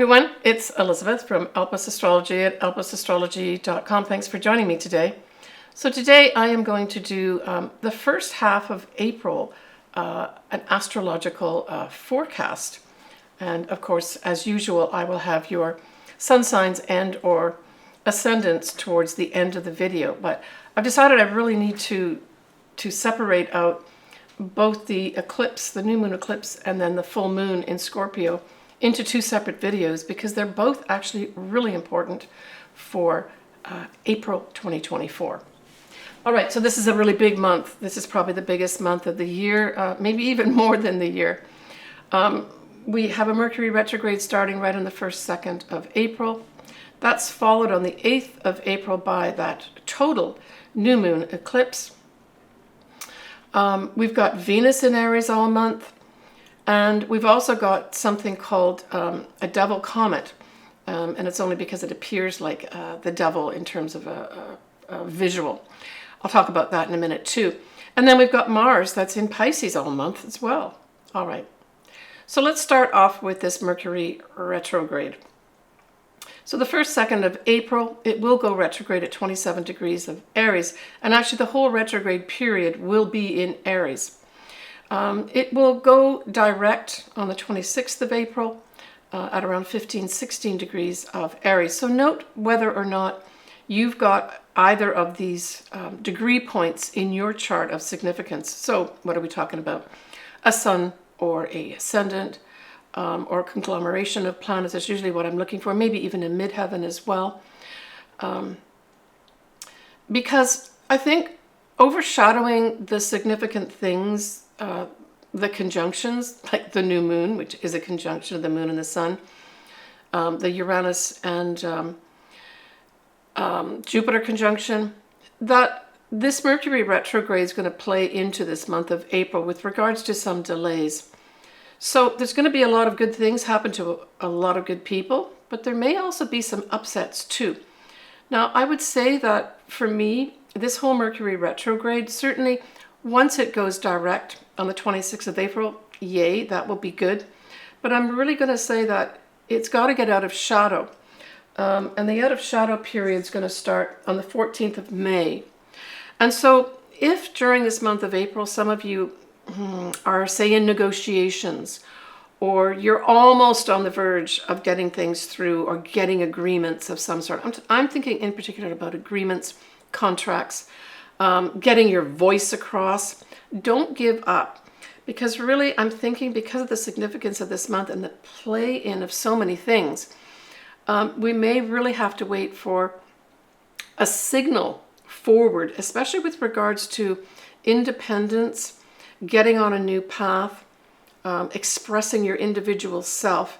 everyone, it's Elizabeth from Astrology at elpasastrology.com. Thanks for joining me today. So today I am going to do the first half of April, an astrological forecast. And of course, as usual, I will have your sun signs and or ascendants towards the end of the video. But I've decided I really need to separate out both the eclipse, the new moon eclipse, and then the full moon in Scorpio into two separate videos because they're both actually really important for April 2024. All right, so this is a really big month. This is probably the biggest month of the year, maybe even more than the year. We have a Mercury retrograde starting right on the 1st, 2nd of April. That's followed on the 8th of April by that total new moon eclipse. We've got Venus in Aries all month, and we've also got something called a Devil Comet, and it's only because it appears like the devil in terms of a visual. I'll talk about that in a minute too. And then we've got Mars that's in Pisces all month as well. All right, so let's start off with this Mercury retrograde. So the 1st, 2nd of April, it will go retrograde at 27 degrees of Aries. And actually the whole retrograde period will be in Aries. It will go direct on the 26th of April at around 15, 16 degrees of Aries. So note whether or not you've got either of these degree points in your chart of significance. So what are we talking about? A sun or a ascendant, or a conglomeration of planets is usually what I'm looking for, maybe even a midheaven as well. Because I think overshadowing the significant things, the conjunctions, like the new moon, which is a conjunction of the moon and the sun, the Uranus and Jupiter conjunction, that this Mercury retrograde is going to play into this month of April with regards to some delays. So there's going to be a lot of good things happen to a lot of good people, but there may also be some upsets too. Now, I would say that for me, this whole Mercury retrograde, certainly once it goes direct on the 26th of April, yay, that will be good. But I'm really going to say that it's got to get out of shadow. And the out of shadow period is going to start on the 14th of May. And so if during this month of April, some of you are, say, in negotiations, or you're almost on the verge of getting things through or getting agreements of some sort. I'm thinking in particular about agreements, contracts, getting your voice across. Don't give up, because really I'm thinking because of the significance of this month and the play in of so many things, we may really have to wait for a signal forward, especially with regards to independence, getting on a new path, expressing your individual self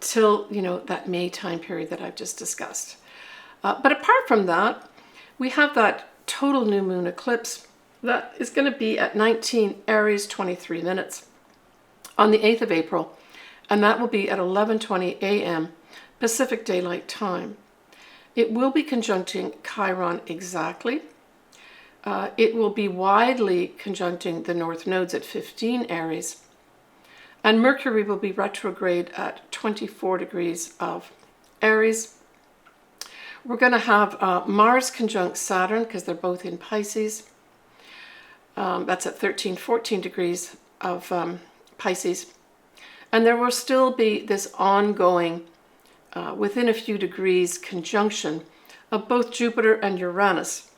till, that May time period that I've just discussed. But apart from that, we have that total new moon eclipse that is going to be at 19 Aries 23 minutes on the 8th of April, and that will be at 11:20 a.m. Pacific Daylight Time. It will be conjuncting Chiron exactly. It will be widely conjuncting the north nodes at 15 Aries. And Mercury will be retrograde at 24 degrees of Aries. We're going to have Mars conjunct Saturn because they're both in Pisces. That's at 13, 14 degrees of Pisces. And there will still be this ongoing, within a few degrees, conjunction of both Jupiter and Uranus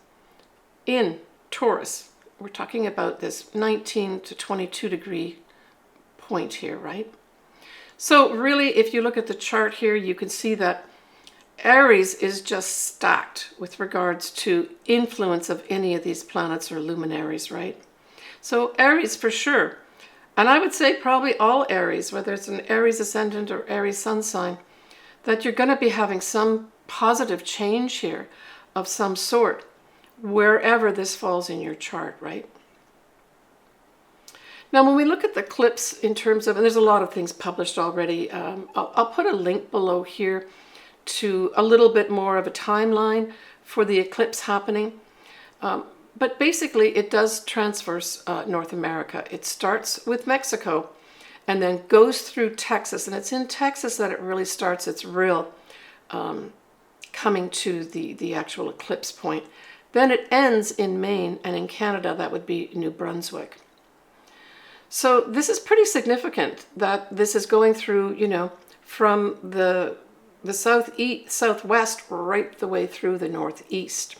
in Taurus. We're talking about this 19 to 22 degree point here, right? So really, if you look at the chart here, you can see that Aries is just stacked with regards to influence of any of these planets or luminaries, right? So Aries for sure. And I would say probably all Aries, whether it's an Aries ascendant or Aries sun sign, that you're going to be having some positive change here of some sort, wherever this falls in your chart, right? Now, when we look at the eclipse in terms of, and there's a lot of things published already, I'll put a link below here to a little bit more of a timeline for the eclipse happening. But basically, it does transverse North America. It starts with Mexico and then goes through Texas. And it's in Texas that it really starts its real coming to the actual eclipse point. Then it ends in Maine, and in Canada that would be New Brunswick. So this is pretty significant that this is going through, you know, from the southwest right the way through the northeast.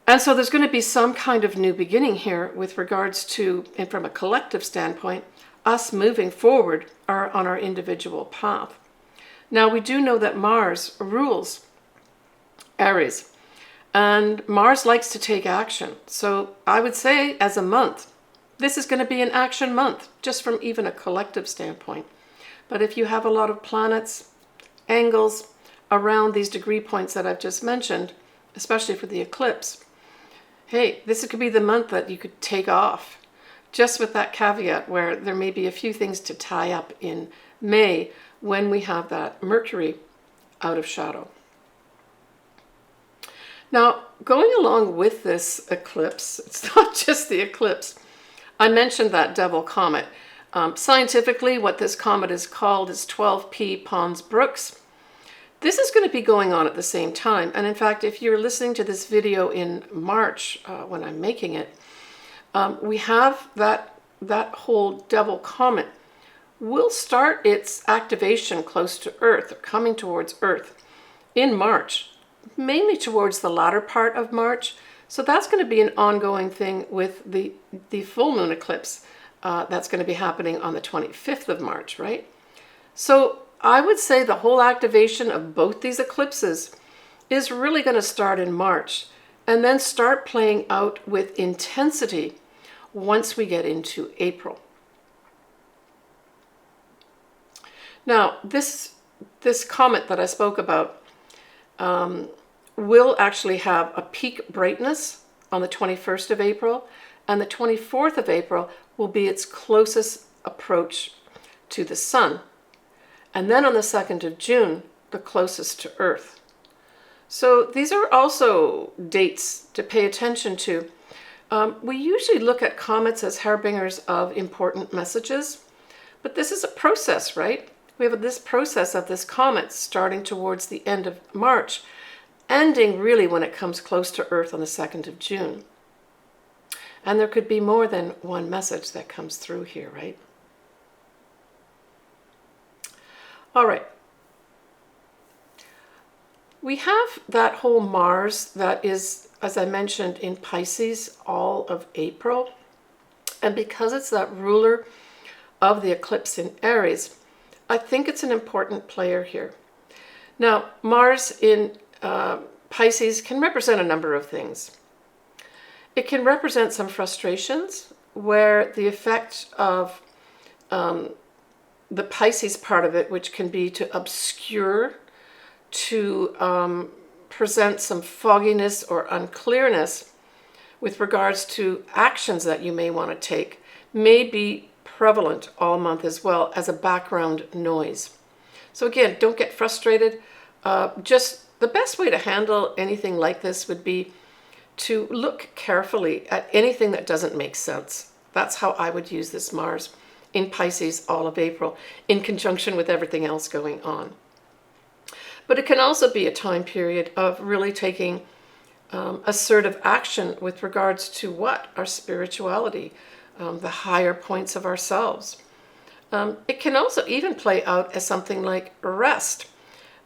And so there's going to be some kind of new beginning here with regards to, and from a collective standpoint, us moving forward on our individual path. Now, we do know that Mars rules Aries, and Mars likes to take action. So I would say as a month, this is going to be an action month, just from even a collective standpoint. But if you have a lot of planets, angles around these degree points that I've just mentioned, especially for the eclipse, hey, this could be the month that you could take off. Just with that caveat where there may be a few things to tie up in May when we have that Mercury out of shadow. Now, going along with this eclipse, it's not just the eclipse. I mentioned that Devil Comet. Scientifically, what this comet is called is 12P Pons Brooks. This is going to be going on at the same time. And in fact, if you're listening to this video in March, when I'm making it, we have that whole Devil Comet will start its activation close to Earth, or coming towards Earth, in March, mainly towards the latter part of March. So that's going to be an ongoing thing with the full moon eclipse that's going to be happening on the 25th of March, right? So I would say the whole activation of both these eclipses is really going to start in March and then start playing out with intensity once we get into April. Now, this comet that I spoke about will actually have a peak brightness on the 21st of April, and the 24th of April will be its closest approach to the sun. And then on the 2nd of June, the closest to Earth. So these are also dates to pay attention to. We usually look at comets as harbingers of important messages, but this is a process, right? We have this process of this comet starting towards the end of March, ending really when it comes close to Earth on the 2nd of June. And there could be more than one message that comes through here, right? All right. We have that whole Mars that is, as I mentioned, in Pisces all of April. And because it's that ruler of the eclipse in Aries, I think it's an important player here. Now, Mars in Pisces can represent a number of things. It can represent some frustrations where the effect of the Pisces part of it, which can be to obscure, to present some fogginess or unclearness with regards to actions that you may want to take, may be prevalent all month as well as a background noise. So again, don't get frustrated. Just the best way to handle anything like this would be to look carefully at anything that doesn't make sense. That's how I would use this Mars in Pisces all of April, in conjunction with everything else going on. But it can also be a time period of really taking assertive action with regards to what? Our spirituality, the higher points of ourselves. It can also even play out as something like rest.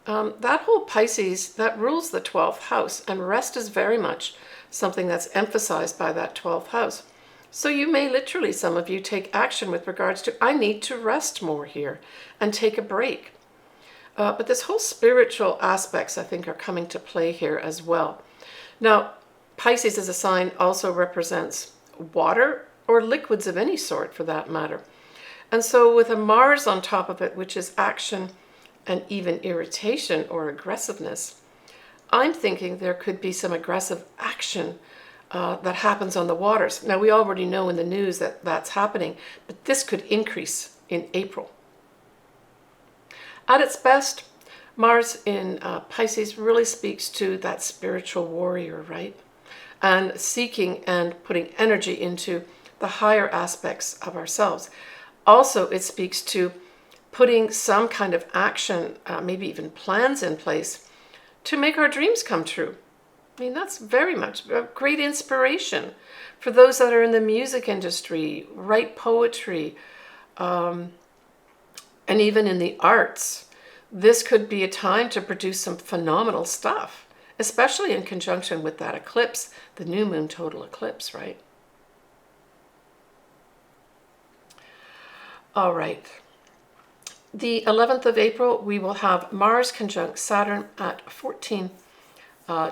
That whole Pisces, that rules the 12th house, and rest is very much something that's emphasized by that 12th house. So you may literally, some of you, take action with regards to, I need to rest more here and take a break. But this whole spiritual aspects, I think, are coming to play here as well. Now, Pisces as a sign also represents water or liquids of any sort, for that matter. And so with a Mars on top of it, which is action and even irritation or aggressiveness, I'm thinking there could be some aggressive action that happens on the waters. Now, we already know in the news that that's happening, but this could increase in April. At its best, Mars in Pisces really speaks to that spiritual warrior, right? And seeking and putting energy into the higher aspects of ourselves. Also, it speaks to putting some kind of action, maybe even plans in place to make our dreams come true. I mean, that's very much a great inspiration for those that are in the music industry, write poetry, and even in the arts. This could be a time to produce some phenomenal stuff, especially in conjunction with that eclipse, the new moon total eclipse, right? All right. The 11th of April, we will have Mars conjunct Saturn at 14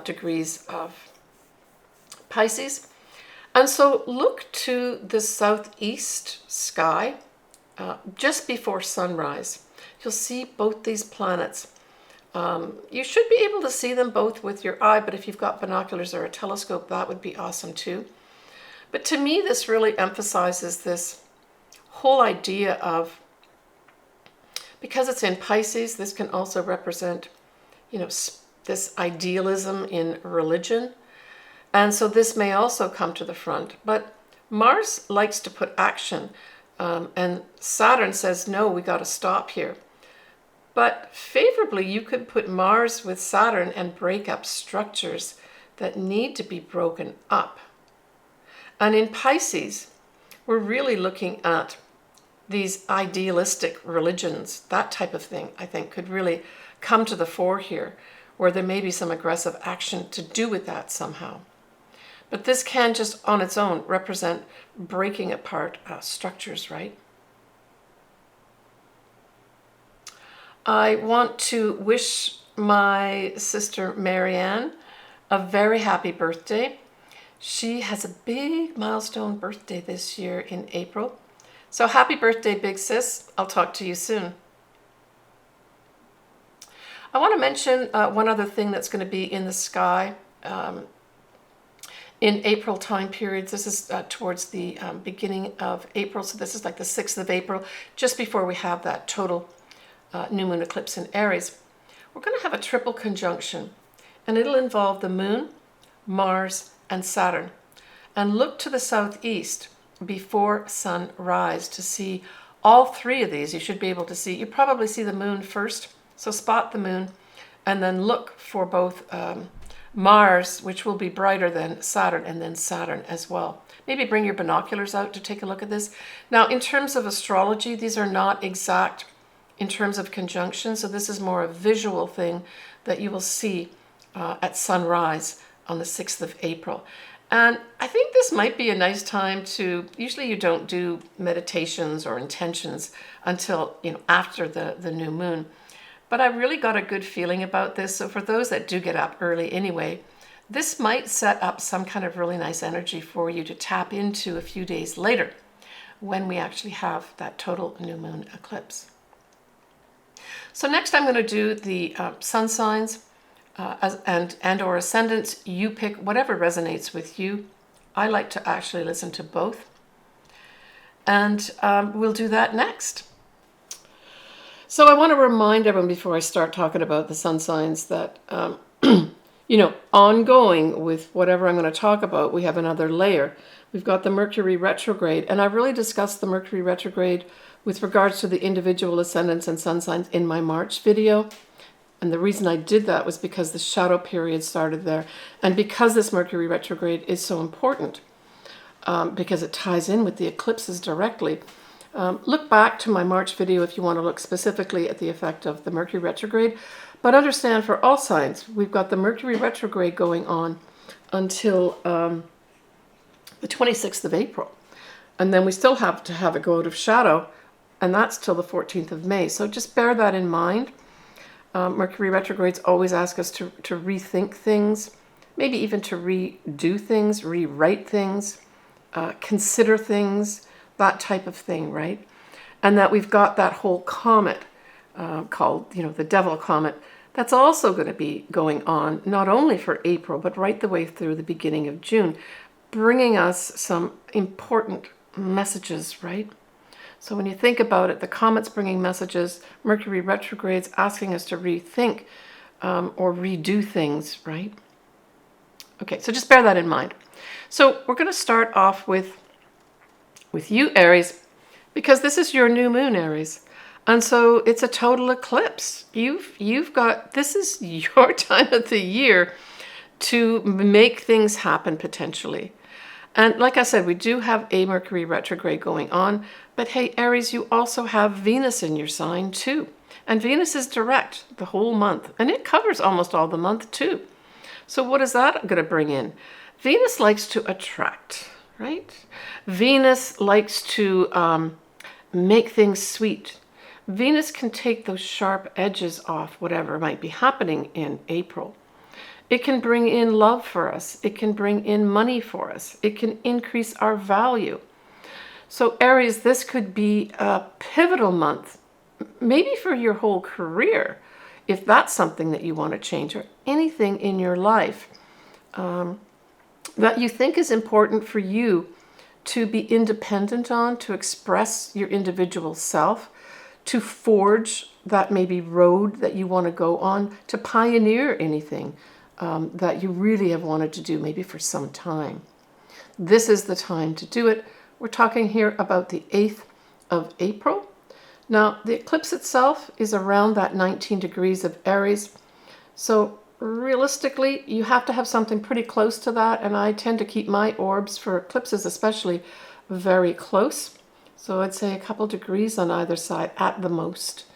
degrees of Pisces. And so look to the southeast sky just before sunrise. You'll see both these planets. You should be able to see them both with your eye, but if you've got binoculars or a telescope, that would be awesome too. But to me, this really emphasizes this whole idea of, because it's in Pisces, this can also represent, this idealism in religion. And so this may also come to the front. But Mars likes to put action. And Saturn says, no, we got to stop here. But favorably, you could put Mars with Saturn and break up structures that need to be broken up. And in Pisces, we're really looking at these idealistic religions. That type of thing, I think, could really come to the fore here, where there may be some aggressive action to do with that somehow. But this can just on its own represent breaking apart structures, right? I want to wish my sister Marianne a very happy birthday. She has a big milestone birthday this year in April. So happy birthday, big sis. I'll talk to you soon. I want to mention one other thing that's going to be in the sky in April time periods. This is towards the beginning of April. So this is like the 6th of April, just before we have that total new moon eclipse in Aries. We're going to have a triple conjunction, and it'll involve the moon, Mars, and Saturn. And look to the southeast before sunrise to see all three of these. You should be able to see. You probably see the moon first, so spot the moon, and then look for both Mars, which will be brighter than Saturn, and then Saturn as well. Maybe bring your binoculars out to take a look at this. Now, in terms of astrology, these are not exact in terms of conjunction, so this is more a visual thing that you will see at sunrise on the 6th of April. And I think this might be a nice time to, usually you don't do meditations or intentions until, after the new moon. But I really got a good feeling about this. So for those that do get up early anyway, this might set up some kind of really nice energy for you to tap into a few days later when we actually have that total new moon eclipse. So next I'm going to do the sun signs and or ascendants. You pick whatever resonates with you. I like to actually listen to both. And we'll do that next. So I want to remind everyone before I start talking about the sun signs that, ongoing with whatever I'm going to talk about, we have another layer. We've got the Mercury retrograde, and I really discussed the Mercury retrograde with regards to the individual ascendants and sun signs in my March video. And the reason I did that was because the shadow period started there. And because this Mercury retrograde is so important, because it ties in with the eclipses directly, look back to my March video if you want to look specifically at the effect of the Mercury retrograde. But understand for all signs, we've got the Mercury retrograde going on until the 26th of April. And then we still have to have it go out of shadow, and that's till the 14th of May. So just bear that in mind. Mercury retrogrades always ask us to rethink things, maybe even to redo things, rewrite things, consider things, that type of thing, right? And that we've got that whole comet called, the Devil Comet, that's also going to be going on, not only for April, but right the way through the beginning of June, bringing us some important messages, right? So when you think about it, the comet's bringing messages, Mercury retrograde's asking us to rethink or redo things, right? Okay, so just bear that in mind. So we're going to start off with you, Aries. because this is your new moon, Aries. And so it's a total eclipse. You've got, this is your time of the year to make things happen potentially. And like I said, we do have a Mercury retrograde going on, but hey, Aries, you also have Venus in your sign too. And Venus is direct the whole month, and it covers almost all the month too. So what is that going to bring in? Venus likes to attract, right? Venus likes to make things sweet. Venus can take those sharp edges off whatever might be happening in April. It can bring in love for us. It can bring in money for us. It can increase our value. So Aries, this could be a pivotal month, maybe for your whole career, if that's something that you want to change, or anything in your life that you think is important for you to be independent on, to express your individual self, to forge that maybe road that you want to go on, to pioneer anything that you really have wanted to do maybe for some time. This is the time to do it. We're talking here about the 8th of April. Now, the eclipse itself is around that 19 degrees of Aries. So realistically, you have to have something pretty close to that. And I tend to keep my orbs for eclipses especially very close. So I'd say a couple degrees on either side at the most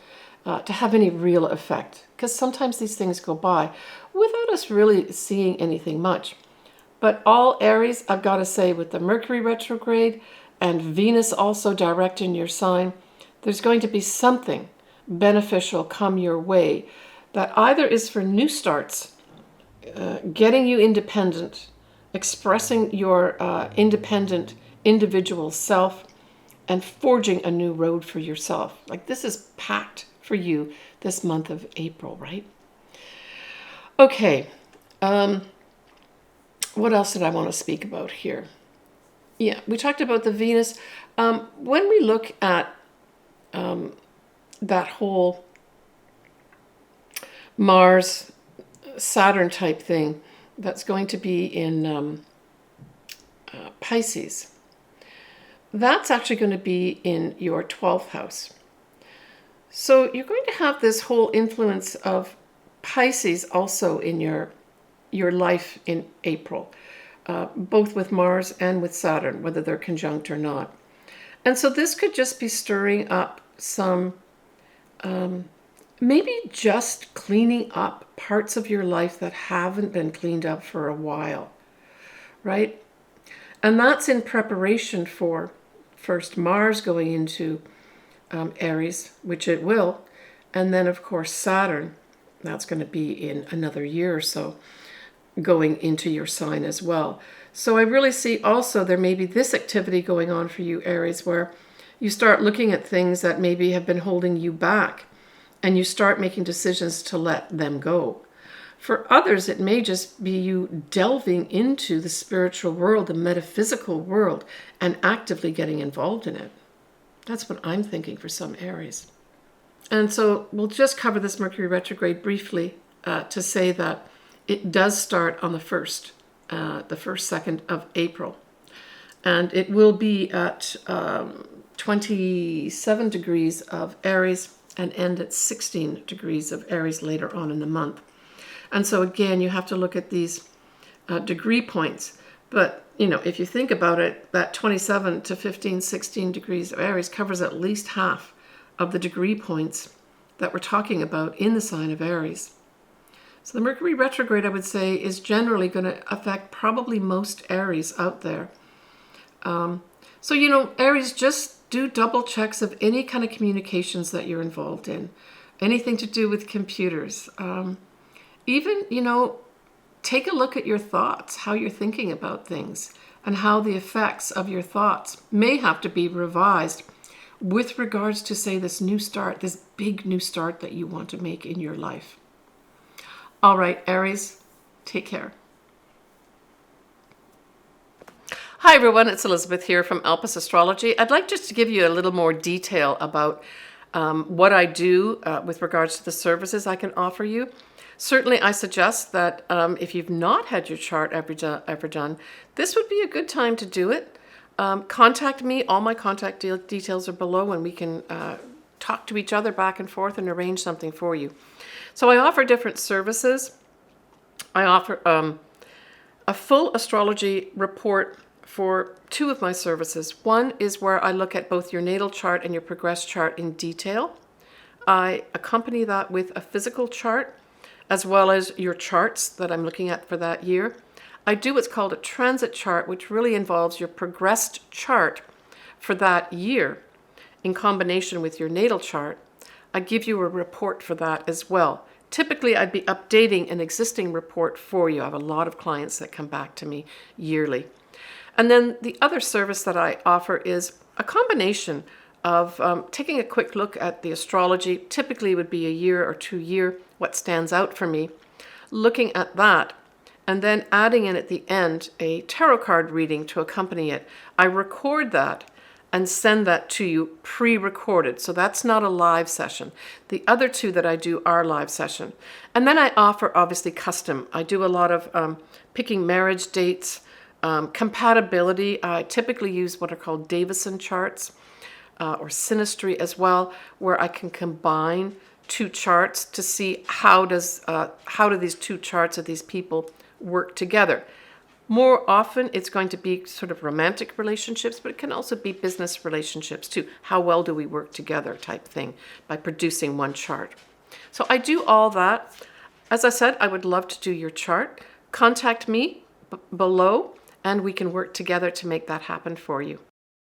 to have any real effect. Because sometimes these things go by without us really seeing anything much. But all Aries, I've got to say, with the Mercury retrograde and Venus also direct in your sign, there's going to be something beneficial come your way that either is for new starts, getting you independent, expressing your independent individual self, and forging a new road for yourself. Like, this is packed for you this month of April, right? Okay. What else did I want to speak about here? Yeah, we talked about the Venus. When we look at that whole Mars, Saturn type thing that's going to be in Pisces, that's actually going to be in your 12th house. So you're going to have this whole influence of Pisces also in your life in April, both with Mars and with Saturn, whether they're conjunct or not. And so this could just be stirring up some, maybe just cleaning up parts of your life that haven't been cleaned up for a while, right? And that's in preparation for first Mars going into Aries, which it will, and then of course Saturn, that's going to be in another year or so, going into your sign as well. So I really see also there may be this activity going on for you, Aries, where you start looking at things that maybe have been holding you back, and you start making decisions to let them go. For others, it may just be you delving into the spiritual world, the metaphysical world, and actively getting involved in it. That's what I'm thinking for some Aries. And so we'll just cover this Mercury retrograde briefly to say that it does start on the 2nd of April. And it will be at 27 degrees of Aries and end at 16 degrees of Aries later on in the month. And so again, you have to look at these degree points. But, if you think about it, that 27 to 15, 16 degrees of Aries covers at least half of the degree points that we're talking about in the sign of Aries. So the Mercury retrograde, I would say, is generally going to affect probably most Aries out there. So, Aries, just do double checks of any kind of communications that you're involved in. Anything to do with computers. Even, take a look at your thoughts, how you're thinking about things, and how the effects of your thoughts may have to be revised with regards to, say, this new start, this big new start that you want to make in your life. All right, Aries, take care. Hi, everyone. It's Elizabeth here from Alpes Astrology. I'd like just to give you a little more detail about what I do with regards to the services I can offer you. Certainly, I suggest that if you've not had your chart ever done, this would be a good time to do it. contact me. All my contact details are below, and we can talk to each other back and forth and arrange something for you. So I offer different services. I offer a full astrology report for 2 of my services. One is where I look at both your natal chart and your progress chart in detail. I accompany that with a physical chart, as well as your charts that I'm looking at for that year. I do what's called a transit chart, which really involves your progressed chart for that year in combination with your natal chart. I give you a report for that as well. Typically, I'd be updating an existing report for you. I have a lot of clients that come back to me yearly. And then the other service that I offer is a combination of taking a quick look at the astrology. Typically, it would be a year or 2 year, what stands out for me, looking at that, and then adding in at the end a tarot card reading to accompany it. I record that and send that to you pre-recorded. So that's not a live session. The other 2 that I do are live session. And then I offer obviously custom. I do a lot of picking marriage dates, compatibility. I typically use what are called Davison charts or synastry as well, where I can combine 2 charts to see how do these 2 charts of these people work together. More often, it's going to be sort of romantic relationships, but it can also be business relationships too. How well do we work together type thing by producing one chart. So I do all that. As I said, I would love to do your chart. Contact me below, and we can work together to make that happen for you.